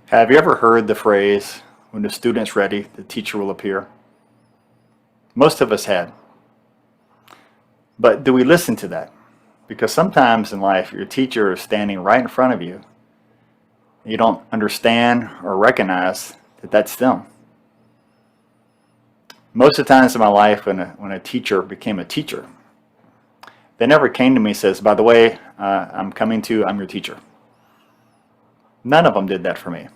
Have you ever heard the phrase, when the student's ready, the teacher will appear? Most of us had. But do we listen to that? Because sometimes in life, your teacher is standing right in front of you. You don't understand or recognize that that's them. Most of the times in my life, when a teacher became a teacher, they never came to me and says, by the way, I'm your teacher. None of them did that for me.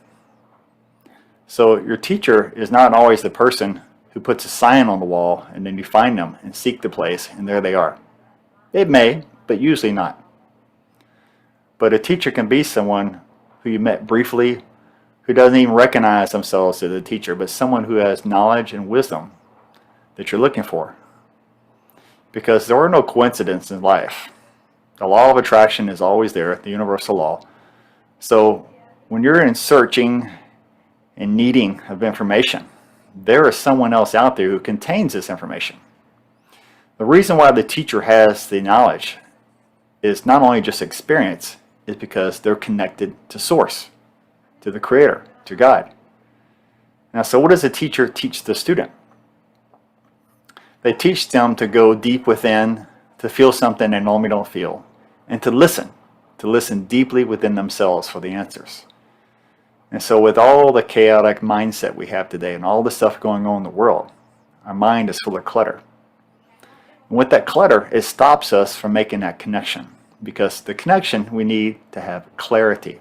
So your teacher is not always the person who puts a sign on the wall and then you find them and seek the place and there they are. It may, but usually not. But a teacher can be someone who you met briefly, who doesn't even recognize themselves as a teacher, but someone who has knowledge and wisdom that you're looking for. Because there are no coincidences in life. The law of attraction is always there, the universal law. So when you're in searching and needing of information, there is someone else out there who contains this information. The reason why the teacher has the knowledge is not only just experience, is because they're connected to source, to the creator, to God. Now, so what does a teacher teach the student? They teach them to go deep within, to feel something they normally don't feel, and to listen deeply within themselves for the answers. And so with all the chaotic mindset we have today and all the stuff going on in the world, our mind is full of clutter. And with that clutter, it stops us from making that connection. Because the connection, we need to have clarity.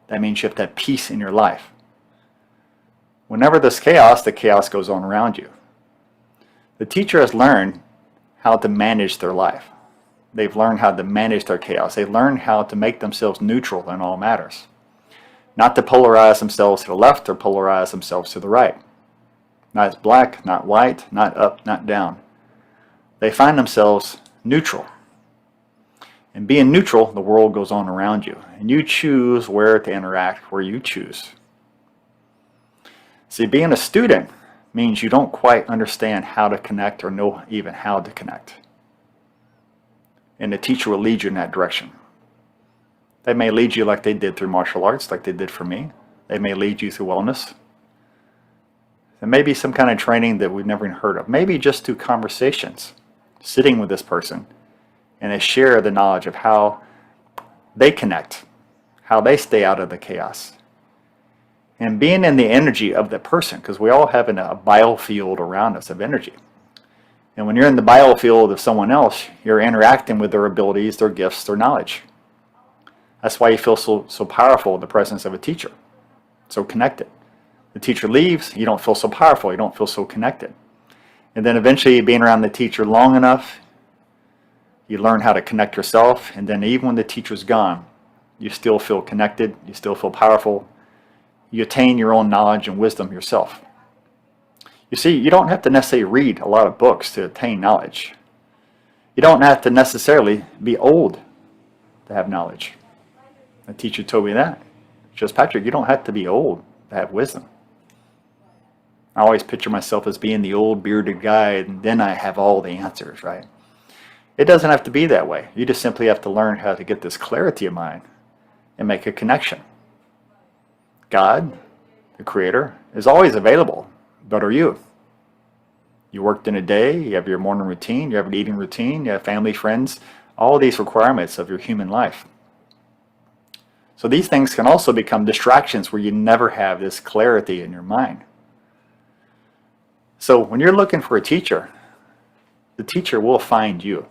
That means you have to have peace in your life. Whenever there's chaos, the chaos goes on around you. The teacher has learned how to manage their life. They've learned how to manage their chaos. They've learned how to make themselves neutral in all matters. Not to polarize themselves to the left or polarize themselves to the right. Not black, not white, not up, not down. They find themselves neutral. And being neutral, the world goes on around you. And you choose where to interact, where you choose. See, being a student means you don't quite understand how to connect or know even how to connect. And the teacher will lead you in that direction. They may lead you like they did through martial arts, like they did for me. They may lead you through wellness. There may be some kind of training that we've never even heard of. Maybe just through conversations, sitting with this person, and they share the knowledge of how they connect, how they stay out of the chaos. And being in the energy of the person, because we all have a biofield around us of energy. And when you're in the biofield of someone else, you're interacting with their abilities, their gifts, their knowledge. That's why you feel so powerful in the presence of a teacher, so connected. The teacher leaves, you don't feel so powerful, you don't feel so connected. And then eventually, being around the teacher long enough, you learn how to connect yourself, and then even when the teacher's gone, you still feel connected, you still feel powerful, you attain your own knowledge and wisdom yourself. You see, you don't have to necessarily read a lot of books to attain knowledge. You don't have to necessarily be old to have knowledge. The teacher told me that. Just, Patrick, you don't have to be old to have wisdom. I always picture myself as being the old bearded guy, and then I have all the answers, right? It doesn't have to be that way. You just simply have to learn how to get this clarity of mind and make a connection. God, the Creator, is always available, but are you? You worked in a day, you have your morning routine, you have an eating routine, you have family, friends, all these requirements of your human life. So these things can also become distractions where you never have this clarity in your mind. So when you're looking for a teacher, the teacher will find you.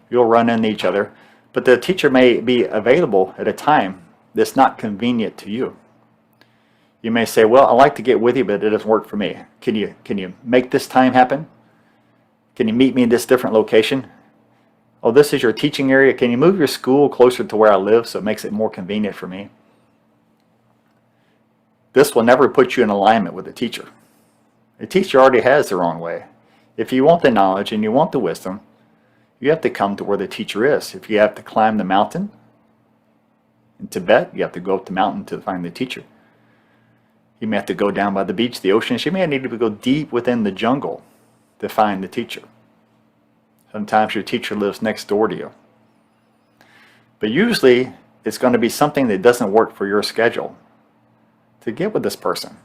You'll run into each other, but the teacher may be available at a time that's not convenient to you. You may say, well, I'd like to get with you, but it doesn't work for me. Can you make this time happen? Can you meet me in this different location? Oh, this is your teaching area. Can you move your school closer to where I live so it makes it more convenient for me? This will never put you in alignment with the teacher. The teacher already has their own way. If you want the knowledge and you want the wisdom, you have to come to where the teacher is. If you have to climb the mountain in Tibet, you have to go up the mountain to find the teacher. You may have to go down by the beach, the ocean. You may need to go deep within the jungle to find the teacher. Sometimes your teacher lives next door to you. But usually, it's going to be something that doesn't work for your schedule, to get with this person,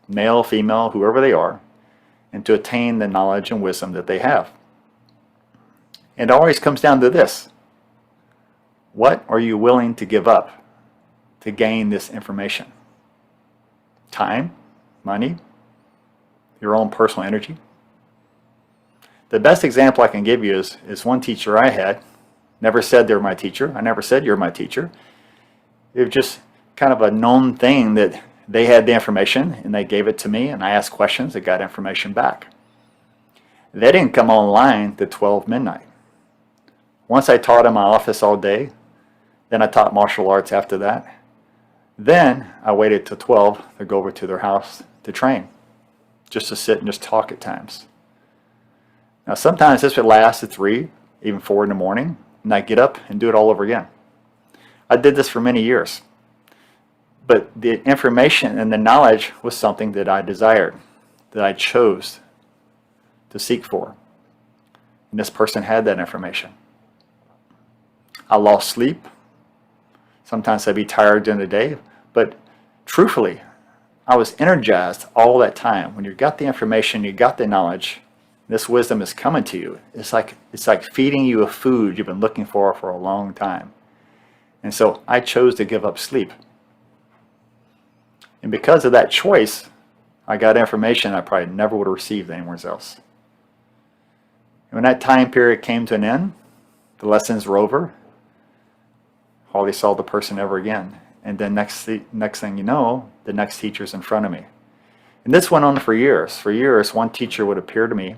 male, female, whoever they are, and to attain the knowledge and wisdom that they have. And it always comes down to this. What are you willing to give up to gain this information? Time, money, your own personal energy. The best example I can give you is one teacher I had. Never said they were my teacher. I never said you're my teacher. It was just kind of a known thing that they had the information and they gave it to me, and I asked questions, I got information back. They didn't come online to 12 midnight. Once I taught in my office all day, then I taught martial arts after that. Then I waited till 12 to go over to their house to train, just to sit and just talk at times. Now sometimes this would last to 3, even 4 in the morning, and I get up and do it all over again. I did this for many years. But the information and the knowledge was something that I desired, that I chose to seek for. And this person had that information. I lost sleep. Sometimes I'd be tired during the day. But truthfully, I was energized all that time. When you got the information, you got the knowledge, this wisdom is coming to you. It's like feeding you a food you've been looking for a long time. And so I chose to give up sleep. And because of that choice, I got information I probably never would have received anywhere else. And when that time period came to an end, the lessons were over. Hardly saw the person ever again. And then next thing you know, the next teacher's in front of me. And this went on for years. For years, one teacher would appear to me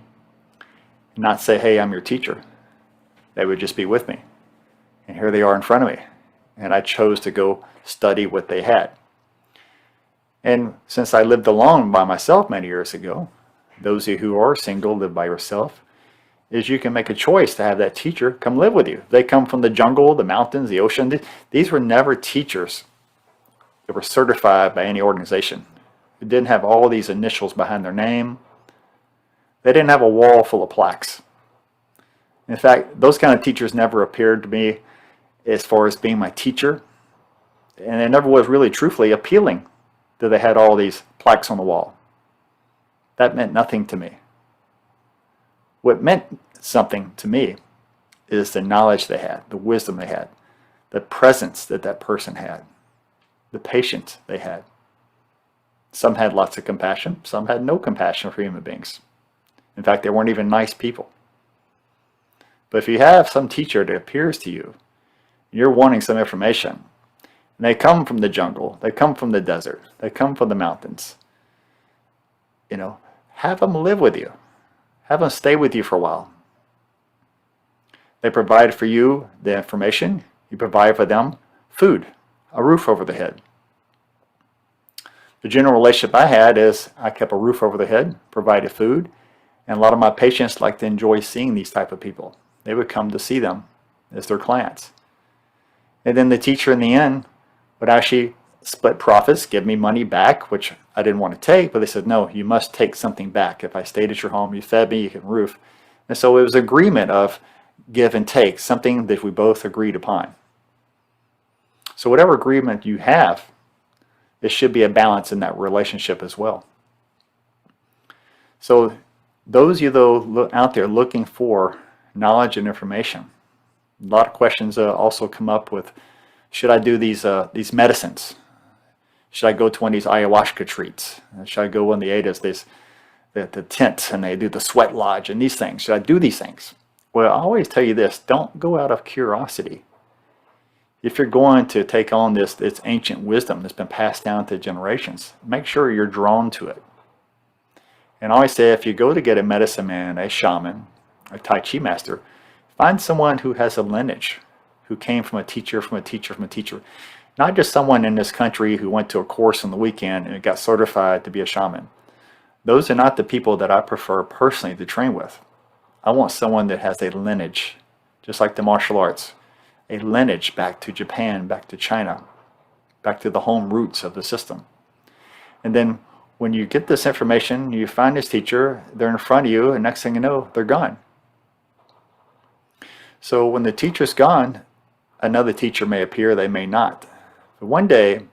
and not say, hey, I'm your teacher. They would just be with me. And here they are in front of me. And I chose to go study what they had. And since I lived alone by myself many years ago, those of you who are single, live by yourself, is you can make a choice to have that teacher come live with you. They come from the jungle, the mountains, the ocean. These were never teachers that were certified by any organization. They didn't have all these initials behind their name. They didn't have a wall full of plaques. In fact, those kind of teachers never appeared to me as far as being my teacher. And it never was really truthfully appealing that they had all these plaques on the wall. That meant nothing to me. What meant something to me is the knowledge they had, the wisdom they had, the presence that that person had, the patience they had. Some had lots of compassion, some had no compassion for human beings. In fact, they weren't even nice people. But if you have some teacher that appears to you, you're wanting some information, and they come from the jungle, they come from the desert, they come from the mountains, have them live with you. Have them stay with you for a while. They provide for you the information. You provide for them food, a roof over the head. The general relationship I had is I kept a roof over the head, provided food, and a lot of my patients like to enjoy seeing these type of people. They would come to see them as their clients. And then the teacher in the end would actually split profits, give me money back, which I didn't want to take, but they said, no, you must take something back. If I stayed at your home, you fed me, you can roof. And so it was agreement of give and take, something that we both agreed upon. So whatever agreement you have, there should be a balance in that relationship as well. So those of you though out there looking for knowledge and information, a lot of questions also come up with, should I do these medicines? Should I go to one of these ayahuasca retreats? Should I go when the Adas, the tent, and they do the sweat lodge and these things? Should I do these things? Well, I always tell you this, don't go out of curiosity. If you're going to take on this ancient wisdom that's been passed down to generations, make sure you're drawn to it. And I always say, if you go to get a medicine man, a shaman, a Tai Chi master, find someone who has a lineage, who came from a teacher, from a teacher, from a teacher. Not just someone in this country who went to a course on the weekend and got certified to be a shaman. Those are not the people that I prefer personally to train with. I want someone that has a lineage, just like the martial arts, a lineage back to Japan, back to China, back to the home roots of the system. And then when you get this information, you find this teacher, they're in front of you, and next thing you know, they're gone. So when the teacher's gone, Another teacher may appear, they may not. But one day,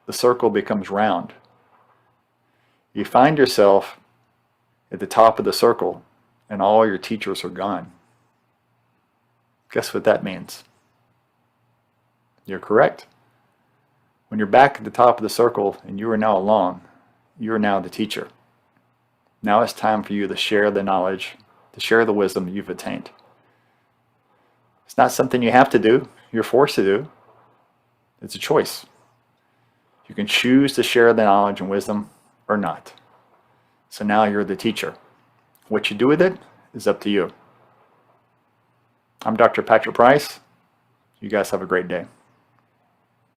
the circle becomes round. You find yourself at the top of the circle, and all your teachers are gone. Guess what that means? You're correct. When you're back at the top of the circle and you are now alone, you are now the teacher. Now it's time for you to share the knowledge, to share the wisdom you've attained. It's not something you have to do, you're forced to do. It's a choice. You can choose to share the knowledge and wisdom or not. So now you're the teacher. What you do with it is up to you. I'm Dr. Patrick Price. You guys have a great day.